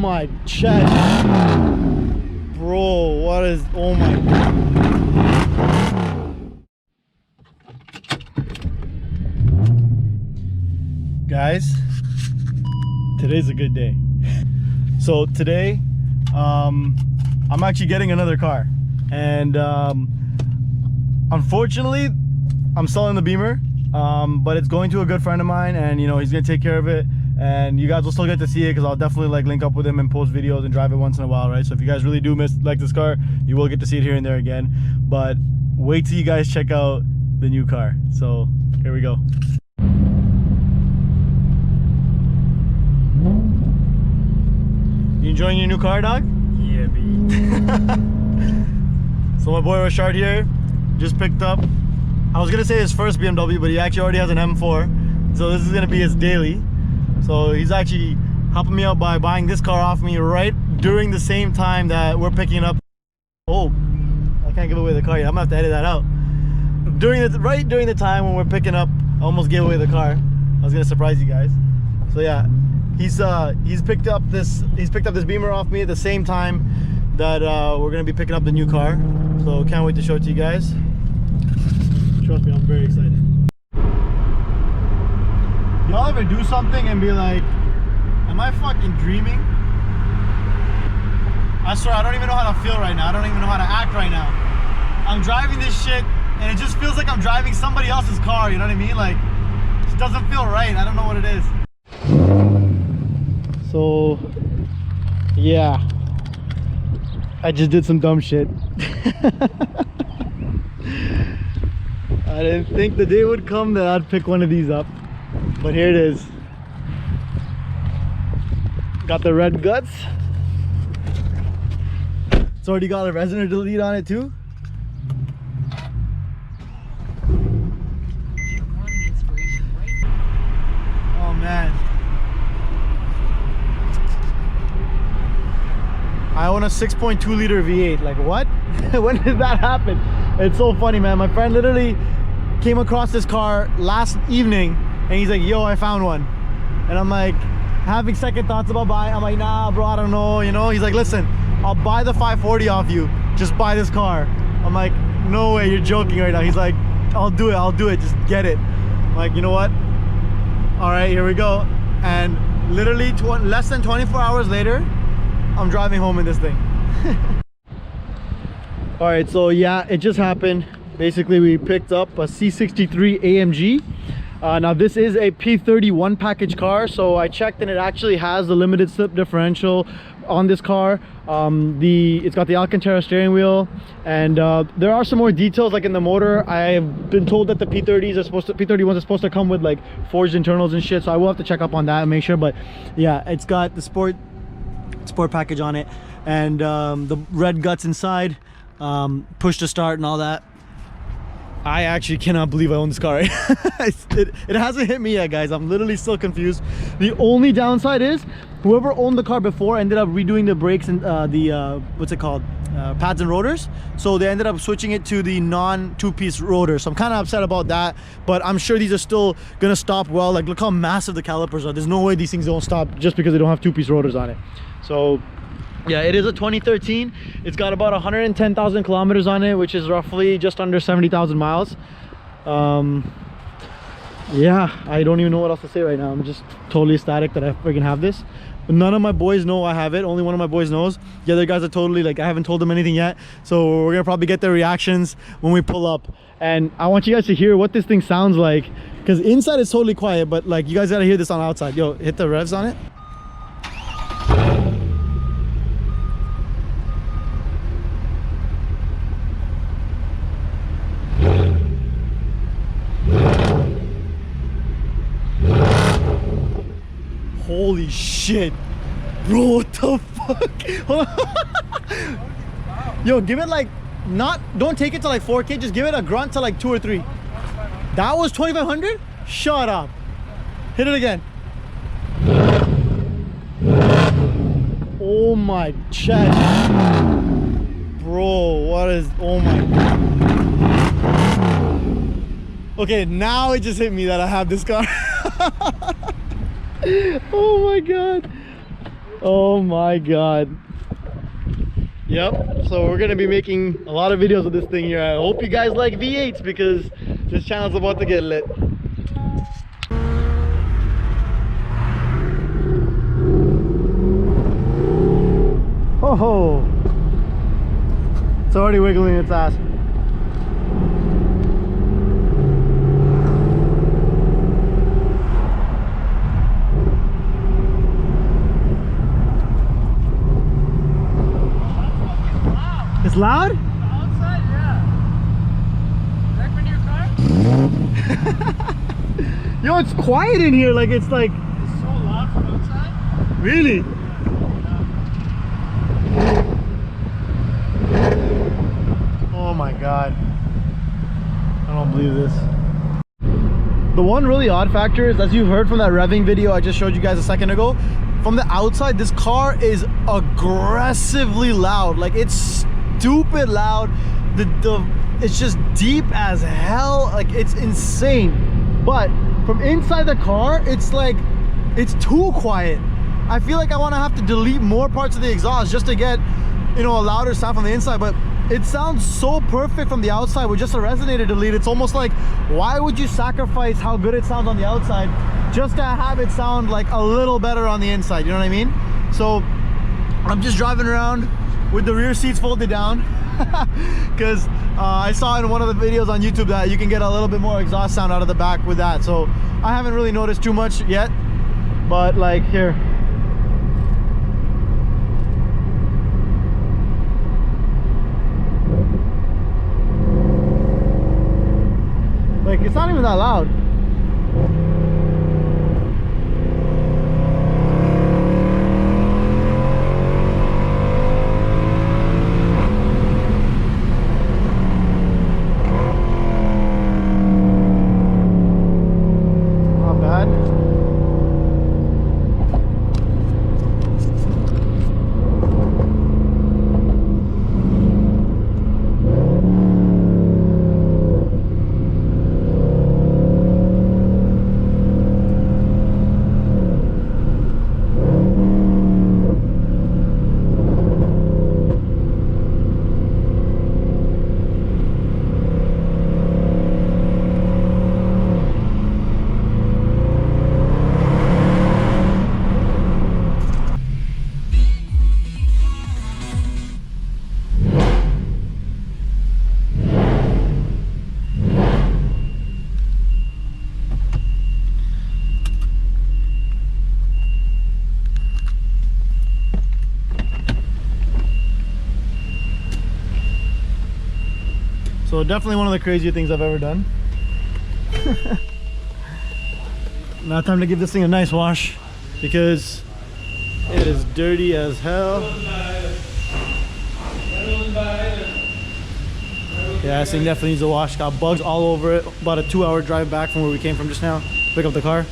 my chest. Bro, what is, oh my God. Guys, today's a good day. So today, I'm actually getting another car. And unfortunately, I'm selling the Beamer, but it's going to a good friend of mine, and you know, he's gonna take care of it. And you guys will still get to see it because I'll definitely like link up with him and post videos and drive it once in a while, right? So if you guys really do like this car, you will get to see it here and there again. But wait till you guys check out the new car. So here we go. You enjoying your new car, dog? Yeah, B. So my boy Rashard here just picked up, I was gonna say his first BMW, but he actually already has an M4. So this is gonna be his daily. So he's actually helping me out by buying this car off me right during the same time that we're picking up. Oh, I can't give away the car yet. I'm gonna have to edit that out. Right during the time when we're picking up, I almost gave away the car. I was gonna surprise you guys. So yeah, he's picked up this Beamer off me at the same time that we're gonna be picking up the new car. So can't wait to show it to you guys. Trust me, I'm very excited. Y'all ever do something and be like, am I fucking dreaming? I swear, I don't even know how to feel right now. I don't even know how to act right now. I'm driving this shit and it just feels like I'm driving somebody else's car, you know what I mean? Like, it just doesn't feel right. I don't know what it is. So, yeah. I just did some dumb shit. I didn't think the day would come that I'd pick one of these up. But here it is. Got the red guts. It's already got a Resonator delete on it too. Oh man. I own a 6.2 liter V8. Like what? When did that happen? It's so funny, man. My friend literally came across this car last evening and he's like, yo, I found one. And I'm like, having second thoughts about buying. I'm like, nah, bro, I don't know, you know? He's like, listen, I'll buy the 540 off you. Just buy this car. I'm like, no way, you're joking right now. He's like, I'll do it, just get it. I'm like, you know what? All right, here we go. And literally less than 24 hours later, I'm driving home in this thing. All right, so yeah, it just happened. Basically, we picked up a C63 AMG. Now this is a P31 package car, so I checked and it actually has the limited slip differential on this car. It's got the Alcantara steering wheel, and there are some more details like in the motor. I've been told that the P31s are supposed to come with like forged internals and shit, so I will have to check up on that and make sure. But yeah, it's got the sport package on it, and the red guts inside, push to start and all that. I actually cannot believe I own this car. it hasn't hit me yet, guys. I'm literally still confused. The only downside is whoever owned the car before ended up redoing the brakes and what's it called, pads and rotors. So they ended up switching it to the non two-piece rotor. So I'm kind of upset about that, but I'm sure these are still gonna stop well. Like, look how massive the calipers are. There's no way these things don't stop just because they don't have two-piece rotors on it. So yeah, it is a 2013. It's got about 110,000 kilometers on it, which is roughly just under 70,000 miles. Yeah, I don't even know what else to say right now. I'm just totally ecstatic that I freaking have this. But none of my boys know I have it. Only one of my boys knows. The other guys are totally like, I haven't told them anything yet. So we're gonna probably get their reactions when we pull up. And I want you guys to hear what this thing sounds like, because inside it's totally quiet, but like you guys gotta hear this on the outside. Yo, hit the revs on it. Holy shit, bro, what the fuck? Yo, give it like, don't take it to like 4K, just give it a grunt to like 2 or 3. That was 2,500? Shut up. Hit it again. Oh my chest. Bro, what is, oh my God. Okay, now it just hit me that I have this car. Oh my God. Oh my god. Yep, so we're gonna be making a lot of videos of this thing here. I hope you guys like V8s because this channel's about to get lit. Oh ho! It's already wiggling its ass. It's loud? Outside, yeah. Back when your car? Yo, it's quiet in here. Like it's like. It's so loud from outside. Really? Oh my god. I don't believe this. The one really odd factor is, as you heard from that revving video I just showed you guys a second ago, from the outside this car is aggressively loud. Like it's stupid loud. It's just deep as hell. Like it's insane. But from inside the car, it's like it's too quiet. I feel like I want to have to delete more parts of the exhaust just to get, you know, a louder sound from the inside. But it sounds so perfect from the outside with just a resonator delete. It's almost like, why would you sacrifice how good it sounds on the outside just to have it sound like a little better on the inside? You know what I mean? So I'm just driving around with the rear seats folded down because I saw in one of the videos on YouTube that you can get a little bit more exhaust sound out of the back with that. So I haven't really noticed too much yet, but like here. Like it's not even that loud. Not bad. So definitely one of the crazier things I've ever done. Now time to give this thing a nice wash because it is dirty as hell. Yeah, this thing definitely needs a wash. Got bugs all over it. About a 2-hour drive back from where we came from just now. Pick up the car.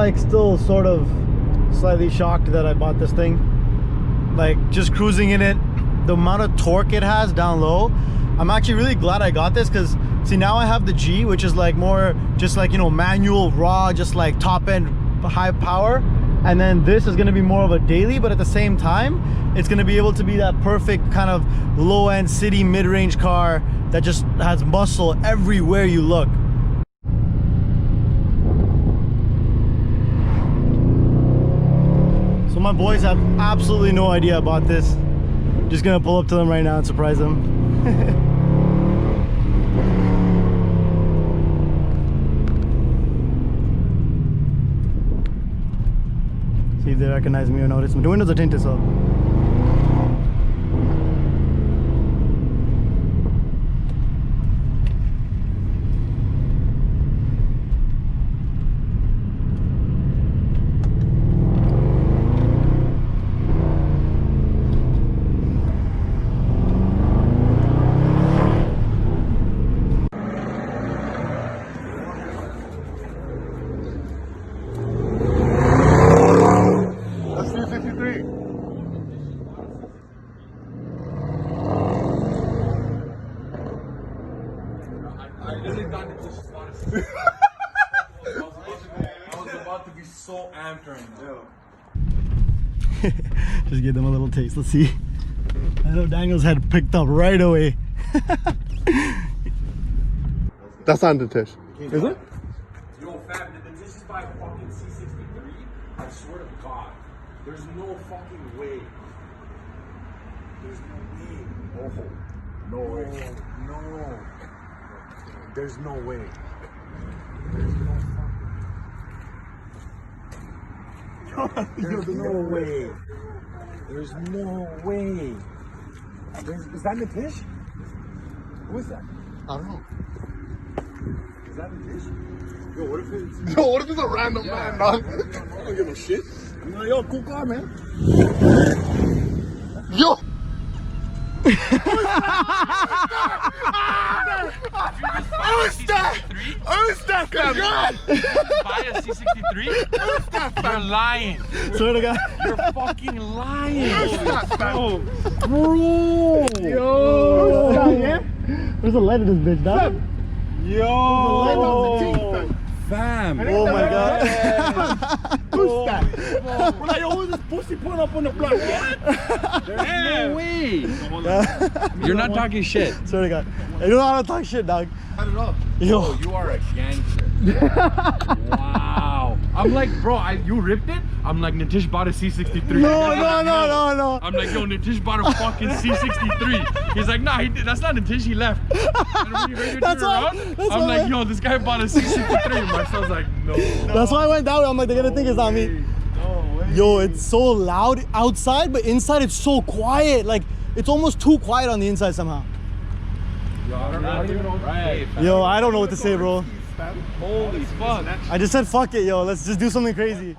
like still sort of slightly shocked that I bought this thing. Like just cruising in it, the amount of torque it has down low, I'm actually really glad I got this, because see, now I have the G, which is like more just like, you know, manual, raw, just like top end high power, and then this is going to be more of a daily, but at the same time it's going to be able to be that perfect kind of low end city mid-range car that just has muscle everywhere you look. So my boys have absolutely no idea about this. Just gonna pull up to them right now and surprise them. See if they recognize me or notice me. The windows are tinted, so. I literally thought it just wanted I was about to be so amped right now. Just give them a little taste. Let's see. I know Daniel's had picked up right away. That's not the Tish. Is it? Yo, fam, did this is by fucking C63? I swear to God. There's no fucking way. There's no way. Oh, no way. No. There's no way. There's no fucking. There's no way. There's no way. Is that Nitish? Who is that? I don't know. Is that Nitish? Yo, what if it's... Yo, what if it's a random man, dog? I don't give a shit. I'm like, yo, cool car, man. Yo! Who's that? Who's that? God! Buy a C63? Who's that, You're fam? lying. Swear to God. You're fucking lying. Who's that, fam? Bro! Yo! There's a light in this bitch, dog. Yo! Fam! Oh my God. Who's that? We're like, yo, who's this pussy pulling up on the block? What? There's no way. You're not talking shit. Swear to God. I don't know how to talk shit, dog. I don't know. Yo. Oh, you are a gangster. Wow. I'm like, bro, you ripped it? I'm like, Nitish bought a C63. No. I'm like, yo, Nitish bought a fucking C63. He's like, nah, that's not Nitish, he left. And when he heard That's why- around, that's I'm why- like, yo, this guy bought a C63. My son's like, no. That's why I went that way. I'm like, they're gonna think it's not me. No way. Yo, it's so loud outside, but inside it's so quiet. Like, it's almost too quiet on the inside somehow. Yo, I don't even know what to say. Yo, I don't know what to say, bro. Holy fuck. I just said, fuck it, yo. Let's just do something crazy.